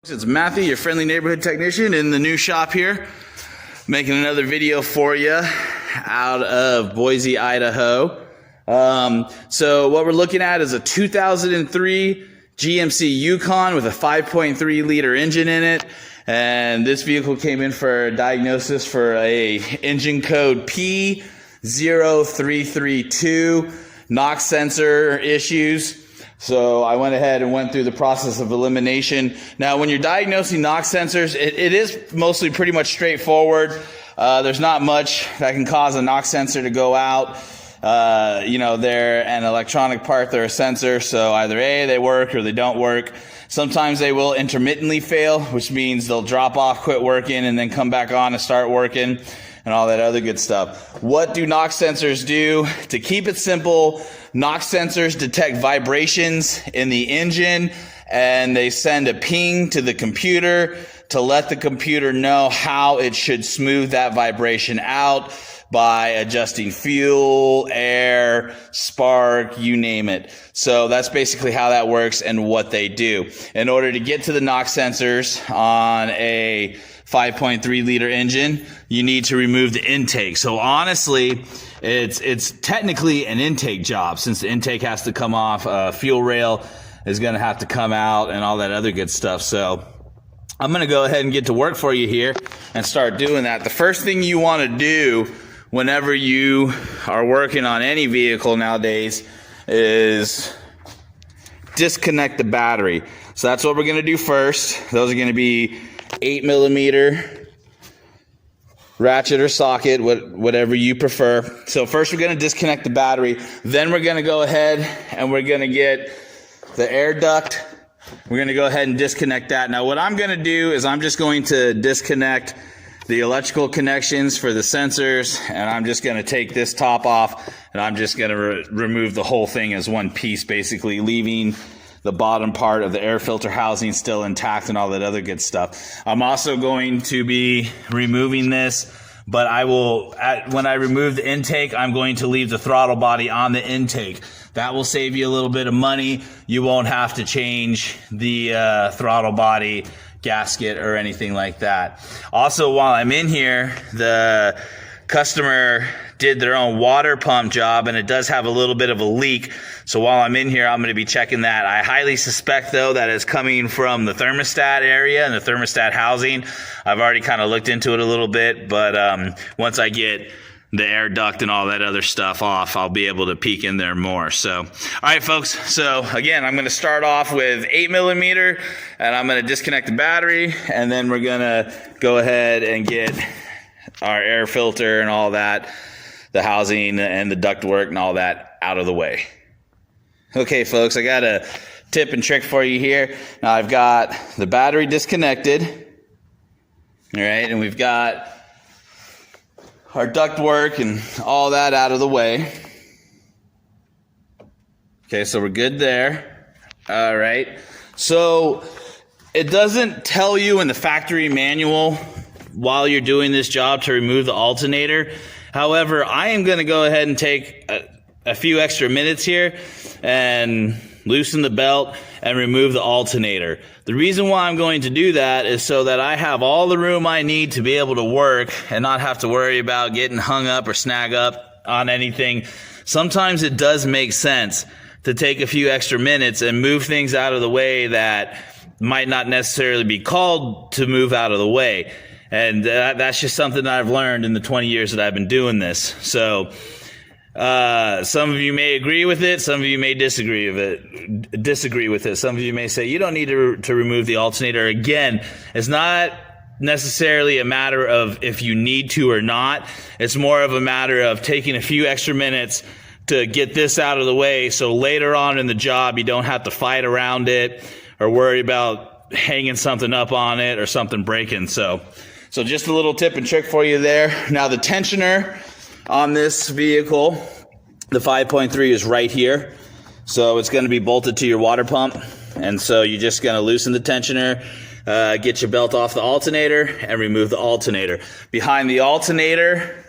It's Matthew, your friendly neighborhood technician in the new shop here, making another video for you out of Boise, Idaho. So what we're looking at is a 2003 GMC Yukon with a 5.3 liter engine in it. And this vehicle came in for diagnosis for a engine code P0332, NOx sensor issues. So I went ahead and went through the process of elimination. Now, when you're diagnosing NOx sensors, it is mostly pretty much straightforward. There's not much that can cause a NOx sensor to go out. They're an electronic part, they're a sensor, so either A, they work or they don't work. Sometimes they will intermittently fail, which means they'll drop off, quit working, and then come back on and start working, and all that other good stuff. What do NOx sensors do? To keep it simple, NOx sensors detect vibrations in the engine, and they send a ping to the computer to let the computer know how it should smooth that vibration out by adjusting fuel, air, spark, you name it. So that's basically how that works and what they do. In order to get to the NOx sensors on a 5.3 liter engine, you need to remove the intake. So honestly, it's technically an intake job, since the intake has to come off. Fuel rail is going to have to come out and all that other good stuff. So I'm going to go ahead and get to work for you here and start doing that. The first thing you want to do whenever you are working on any vehicle nowadays is disconnect the battery. So that's what we're going to do first. Those are going to be 8mm ratchet or socket, whatever you prefer. So first we're going to disconnect the battery. Then we're going to go ahead and we're going to get the air duct. We're going to go ahead and disconnect that. Now what I'm going to do is I'm just going to disconnect the electrical connections for the sensors, and I'm just going to take this top off, and I'm just going to remove the whole thing as one piece, basically leaving the bottom part of the air filter housing still intact and all that other good stuff. I'm also going to be removing this, but when I remove the intake, I'm going to leave the throttle body on the intake. That will save you a little bit of money. You won't have to change the throttle body gasket or anything like that. Also, while I'm in here, the customer did their own water pump job, and it does have a little bit of a leak. So while I'm in here, I'm going to be checking that. I highly suspect, though, that it's coming from the thermostat area and the thermostat housing. I've already kind of looked into it a little bit, but once I get the air duct and all that other stuff off, I'll be able to peek in there more. So, all right, folks. So again, I'm going to start off with 8mm, and I'm going to disconnect the battery, and then we're going to go ahead and get our air filter and all that, the housing and the duct work and all that out of the way. Okay, folks, I got a tip and trick for you here. Now I've got the battery disconnected. All right, and we've got our duct work and all that out of the way. Okay, so we're good there. All right. So it doesn't tell you in the factory manual while you're doing this job to remove the alternator. However, I am going to go ahead and take a few extra minutes here and loosen the belt and remove the alternator. The reason why I'm going to do that is so that I have all the room I need to be able to work and not have to worry about getting hung up or snag up on anything. Sometimes it does make sense to take a few extra minutes and move things out of the way that might not necessarily be called to move out of the way. And that's just something that I've learned in the 20 years that I've been doing this. So some of you may agree with it, some of you may disagree with it. Some of you may say you don't need to remove the alternator. Again, it's not necessarily a matter of if you need to or not. It's more of a matter of taking a few extra minutes to get this out of the way, so later on in the job you don't have to fight around it or worry about hanging something up on it or something breaking. So just a little tip and trick for you there. Now the tensioner on this vehicle, the 5.3, is right here. So it's going to be bolted to your water pump. And so you're just going to loosen the tensioner, get your belt off the alternator, and remove the alternator. Behind the alternator,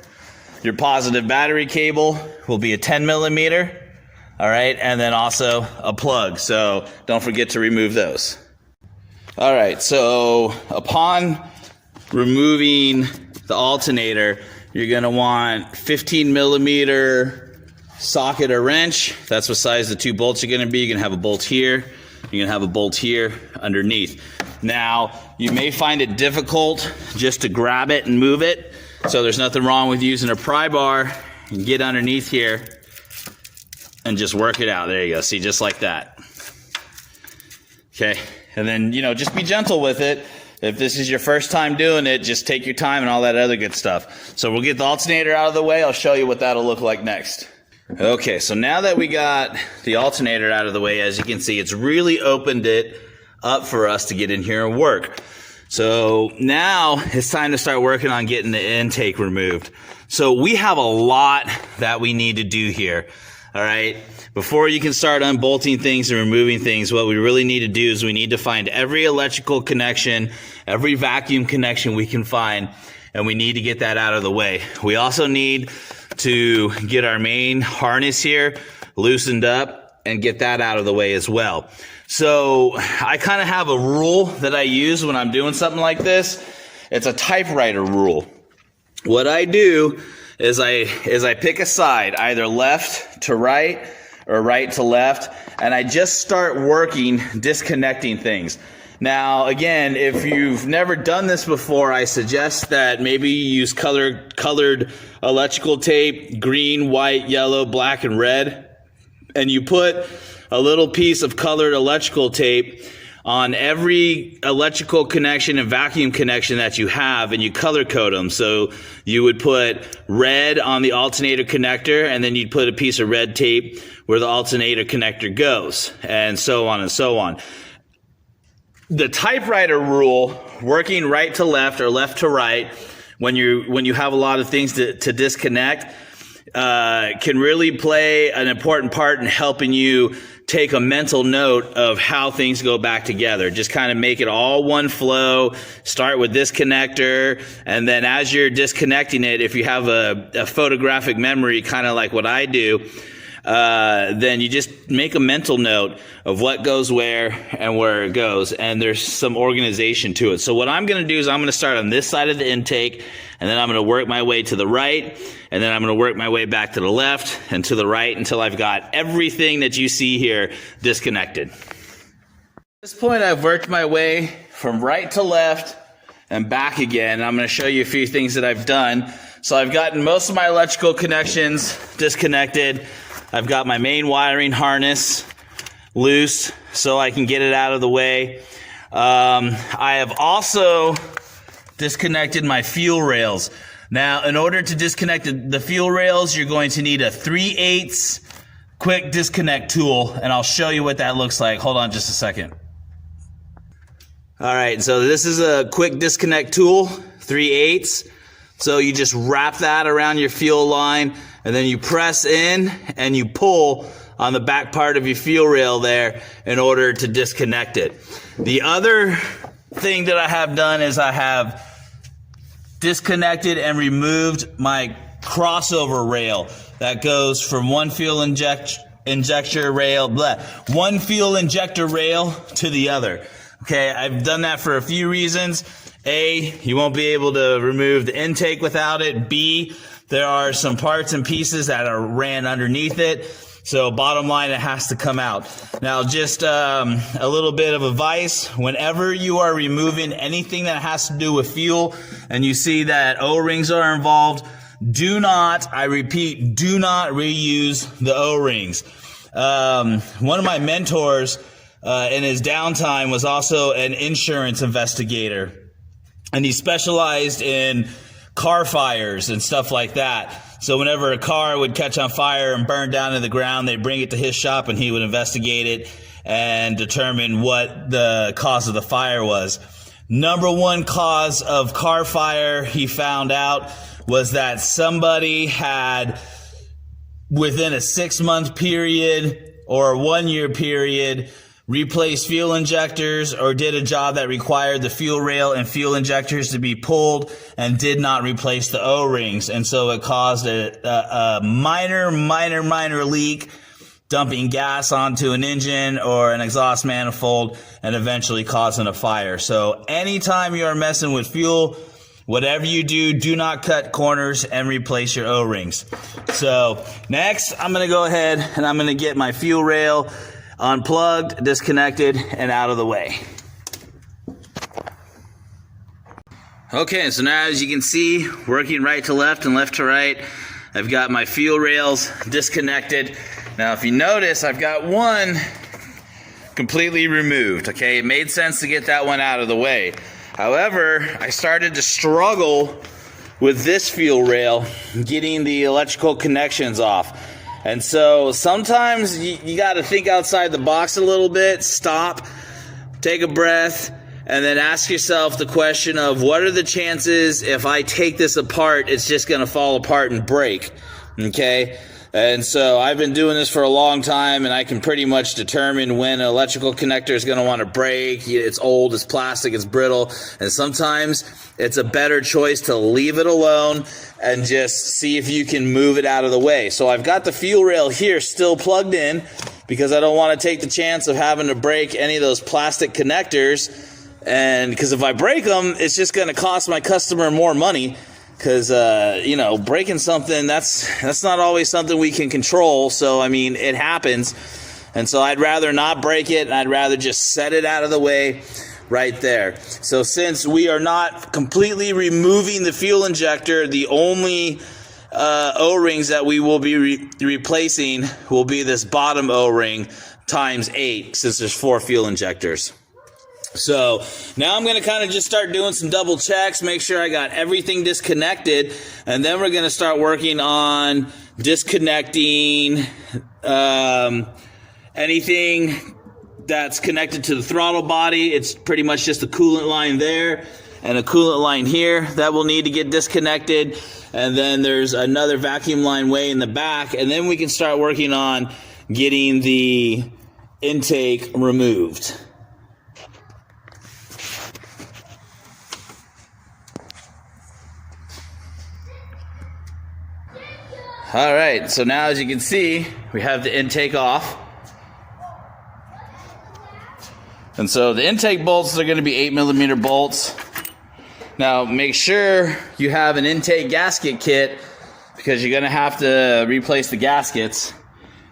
your positive battery cable will be a 10mm. All right, and then also a plug. So don't forget to remove those. All right, so upon removing the alternator, you're going to want 15 millimeter socket or wrench. That's what size the 2 bolts are going to be. You're going to have a bolt here. You're going to have a bolt here underneath. Now, you may find it difficult just to grab it and move it. So there's nothing wrong with using a pry bar and get underneath here and just work it out. There you go. See, just like that. Okay. And then, just be gentle with it. If this is your first time doing it, just take your time and all that other good stuff. So we'll get the alternator out of the way. I'll show you what that'll look like next. Okay, so now that we got the alternator out of the way, as you can see, it's really opened it up for us to get in here and work. So now it's time to start working on getting the intake removed. So we have a lot that we need to do here. All right. Before you can start unbolting things and removing things, what we really need to do is we need to find every electrical connection, every vacuum connection we can find, and we need to get that out of the way. We also need to get our main harness here loosened up and get that out of the way as well. So I kind of have a rule that I use when I'm doing something like this. It's a typewriter rule. What I do is I pick a side, either left to right or right to left, and I just start working, disconnecting things. Now, again, if you've never done this before, I suggest that maybe you use colored electrical tape, green, white, yellow, black, and red, and you put a little piece of colored electrical tape on every electrical connection and vacuum connection that you have, and you color code them. So you would put red on the alternator connector, and then you'd put a piece of red tape where the alternator connector goes, and so on and so on. The typewriter rule, working right to left or left to right, when you have a lot of things to disconnect, can really play an important part in helping you take a mental note of how things go back together. Just kind of make it all one flow. Start with this connector, and then as you're disconnecting it, if you have a photographic memory, kind of like what I do, then you just make a mental note of what goes where and where it goes, and there's some organization to it. So what I'm going to do is I'm going to start on this side of the intake, and then I'm going to work my way to the right, and then I'm going to work my way back to the left and to the right until I've got everything that you see here disconnected. At this point, I've worked my way from right to left and back again. I'm going to show you a few things that I've done. So I've gotten most of my electrical connections disconnected. I've got my main wiring harness loose so I can get it out of the way. I have also disconnected my fuel rails. Now, in order to disconnect the fuel rails, you're going to need a 3/8 quick disconnect tool, and I'll show you what that looks like. Hold on just a second. All right, so this is a quick disconnect tool, 3/8. So you just wrap that around your fuel line, and then you press in and you pull on the back part of your fuel rail there in order to disconnect it. The other thing that I have done is I have disconnected and removed my crossover rail that goes from one fuel injector rail to the other. Okay, I've done that for a few reasons. A, you won't be able to remove the intake without it. B, there are some parts and pieces that are ran underneath it. So bottom line, it has to come out. Now, just a little bit of advice. Whenever you are removing anything that has to do with fuel and you see that O-rings are involved, do not, I repeat, do not reuse the O-rings. One of my mentors in his downtime was also an insurance investigator, and he specialized in car fires and stuff like that. So whenever a car would catch on fire and burn down to the ground, they'd bring it to his shop and he would investigate it and determine what the cause of the fire was. Number one cause of car fire, he found out, was that somebody had, within a 6-month period or a 1-year period, replaced fuel injectors or did a job that required the fuel rail and fuel injectors to be pulled and did not replace the O-rings. And so it caused a minor leak dumping gas onto an engine or an exhaust manifold and eventually causing a fire. So anytime you are messing with fuel, whatever you do, do not cut corners and replace your O-rings. So next, I'm going to go ahead and I'm going to get my fuel rail unplugged, disconnected, and out of the way. Okay, so now as you can see, working right to left and left to right, I've got my fuel rails disconnected. Now if you notice, I've got one completely removed, okay? It made sense to get that one out of the way. However, I started to struggle with this fuel rail, getting the electrical connections off. And so sometimes you got to think outside the box a little bit, stop, take a breath, and then ask yourself the question of what are the chances if I take this apart, it's just going to fall apart and break, okay? And so I've been doing this for a long time, and I can pretty much determine when an electrical connector is going to want to break. It's old, it's plastic, it's brittle, and sometimes it's a better choice to leave it alone and just see if you can move it out of the way. So I've got the fuel rail here still plugged in because I don't want to take the chance of having to break any of those plastic connectors, and because if I break them, it's just going to cost my customer more money. Because, you know, breaking something, that's not always something we can control. So, I mean, it happens. And so I'd rather not break it, and I'd rather just set it out of the way right there. So since we are not completely removing the fuel injector, the only O-rings that we will be replacing will be this bottom O-ring times 8, since there's 4 fuel injectors. So now I'm going to kind of just start doing some double checks, make sure I got everything disconnected, and then we're going to start working on disconnecting anything that's connected to the throttle body. It's pretty much just a coolant line there and a coolant line here that will need to get disconnected, and then there's another vacuum line way in the back, and then we can start working on getting the intake removed. All right, so now as you can see, we have the intake off. And so the intake bolts are going to be 8mm bolts. Now make sure you have an intake gasket kit because you're going to have to replace the gaskets.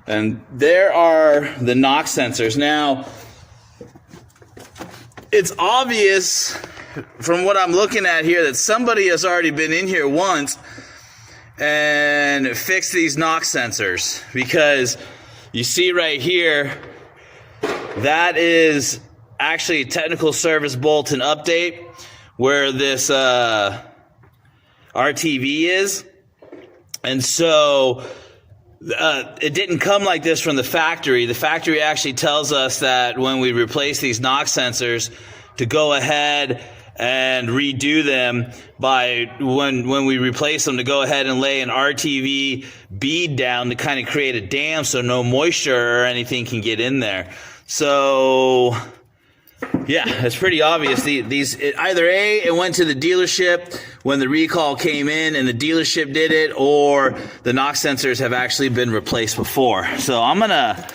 And there are the NOx sensors. Now, it's obvious from what I'm looking at here that somebody has already been in here once and fix these NOx sensors, because you see right here, that is actually a technical service bulletin update where this RTV is. And so it didn't come like this from the factory. The factory actually tells us that when we replace these NOx sensors to go ahead and redo them by when we replace them, to go ahead and lay an RTV bead down to kind of create a dam so no moisture or anything can get in there. So yeah, it's pretty obvious. Either A, it went to the dealership when the recall came in and the dealership did it, or the NOx sensors have actually been replaced before. So I'm gonna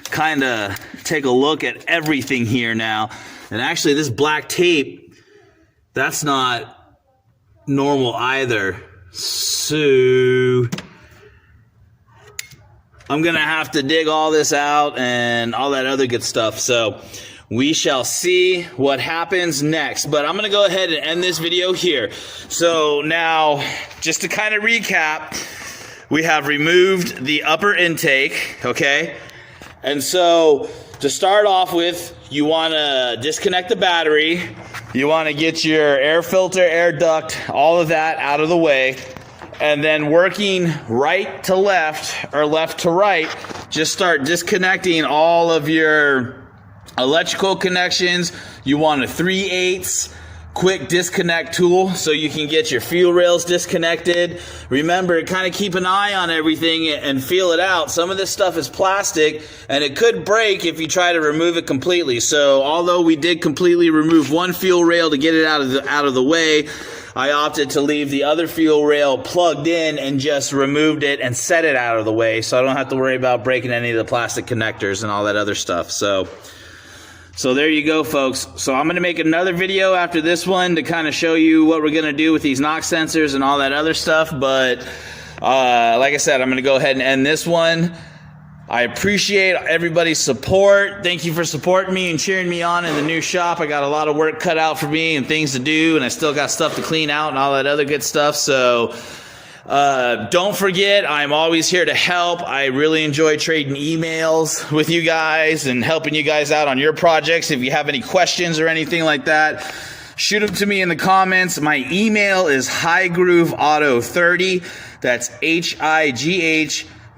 kind of take a look at everything here now. And actually this black tape, that's not normal either. So I'm going to have to dig all this out and all that other good stuff. So we shall see what happens next. But I'm going to go ahead and end this video here. So now, just to kind of recap, we have removed the upper intake, okay? And so to start off with, you want to disconnect the battery. You want to get your air filter, air duct, all of that out of the way. And then working right to left or left to right, just start disconnecting all of your electrical connections. You want a 3/8 quick disconnect tool so you can get your fuel rails disconnected. Remember, kind of keep an eye on everything and feel it out. Some of this stuff is plastic and it could break if you try to remove it completely. So although we did completely remove one fuel rail to get it out of the way, I opted to leave the other fuel rail plugged in and just removed it and set it out of the way so I don't have to worry about breaking any of the plastic connectors and all that other stuff. So there you go, folks. So I'm going to make another video after this one to kind of show you what we're going to do with these NOx sensors and all that other stuff. But like I said, I'm going to go ahead and end this one. I appreciate everybody's support. Thank you for supporting me and cheering me on in the new shop. I got a lot of work cut out for me and things to do, and I still got stuff to clean out and all that other good stuff. So don't forget, I'm always here to help. I really enjoy trading emails with you guys and helping you guys out on your projects. If you have any questions or anything like that, shoot them to me in the comments. My email is highgrooveauto30. That's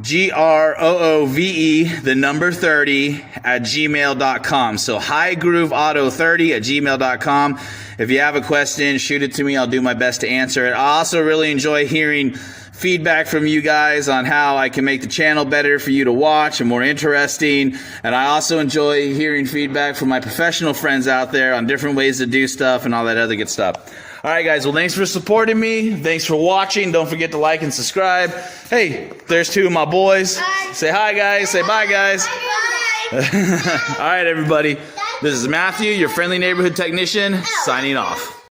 HIGHGROOVE, the number 30 at gmail.com. So highgrooveauto30 at gmail.com. If you have a question, shoot it to me. I'll do my best to answer it. I also really enjoy hearing feedback from you guys on how I can make the channel better for you to watch and more interesting. And I also enjoy hearing feedback from my professional friends out there on different ways to do stuff and all that other good stuff. All right, guys. Well, thanks for supporting me. Thanks for watching. Don't forget to like and subscribe. Hey, there's two of my boys. Hi. Say hi, guys. Say bye, guys. Bye. All right, everybody. This is Matthew, your friendly neighborhood technician, signing off.